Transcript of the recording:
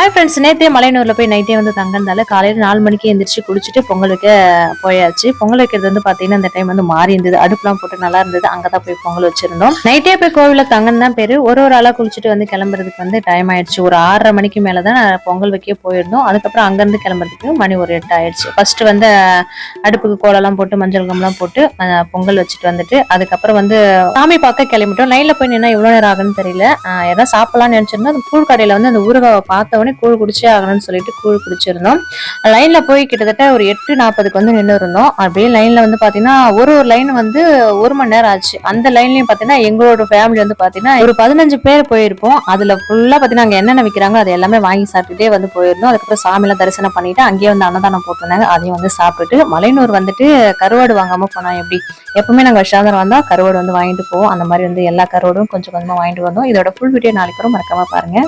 Hi friends, நேற்றே மலையனூரில் போய் நைட்டே வந்து தங்கிருந்தால காலையில் 4 மணிக்கு எழுந்திரிச்சு குளிச்சுட்டு பொங்கல் வைக்க போயாச்சு. பொங்கல் வைக்கிறது வந்து பார்த்தீங்கன்னா இந்த டைம் வந்து மாறி இருந்தது. அடுப்புலாம் போட்டு நல்லா இருந்தது. அங்கே தான் போய் பொங்கல் வச்சிருந்தோம். நைட்டே போய் கோவிலில் தங்கன்னு தான் பேர். ஒரு ஆளாக குளிச்சுட்டு வந்து கிளம்புறதுக்கு வந்து டைம் ஆயிடுச்சு. ஒரு 6:30 மணிக்கு மேலே தான் பொங்கல் வைக்க போயிருந்தோம். அதுக்கப்புறம் அங்கேருந்து கிளம்புறதுக்கு மணி ஒரு 8 ஆயிடுச்சு. ஃபர்ஸ்ட் வந்து அடுப்புக்கு கோலம்லாம் போட்டு மஞ்சள் கம்லாம் போட்டு பொங்கல் வச்சுட்டு வந்துட்டு அதுக்கப்புறம் வந்து சாமி பார்க்க கிளம்பிட்டோம். லைனில் போய் நின்னா எவ்வளோ நேரம் ஆகுன்னு தெரியல. ஏதாவது சாப்பிடலாம்னு நினச்சிருந்தோம். அந்த கூழ் கடையில் வந்து அந்த ஊறுகாவை பார்த்த உடனே கூழ் குடிச்சே ஆகணும்னு சொல்லிட்டு கூழ் குடிச்சிருந்தோம். லைன்ல போய் கிட்டத்தட்ட ஒரு 8:40க்கு வந்து நின்று இருந்தோம். அப்படியே லைன்ல வந்து பாத்தீங்கன்னா ஒரு லைன் வந்து 1 மணி நேரம் ஆச்சு. அந்த லைன்லயும் பாத்தீங்கன்னா எங்களோட ஃபேமிலி வந்து பாத்தீங்கன்னா ஒரு 15 பேர் போயிருப்போம். அதுல ஃபுல்லா பாத்தீங்கன்னா அங்க என்னென்ன விற்கிறாங்களோ அதை எல்லாமே வாங்கி சாப்பிட்டுட்டே வந்து போயிருந்தோம். அதுக்கப்புறம் சாமி எல்லாம் தரிசனம் பண்ணிட்டு அங்கேயே வந்து அன்னதானம் போட்டிருந்தாங்க. அதையும் வந்து சாப்பிட்டுட்டு மலையனூர் வந்துட்டு கருவாடு வாங்காம போனா எப்படி? எப்பவுமே நாங்க வருஷாந்திரம் வந்தா கருவாடு வந்து வாங்கிட்டு போவோம். அந்த மாதிரி வந்து எல்லா கருவாடும் கொஞ்சம் கொஞ்சமா வாங்கிட்டு வந்தோம். இதோட ஃபுல் வீடியோ நாளைக்கு வரும், மறக்காம பாருங்க.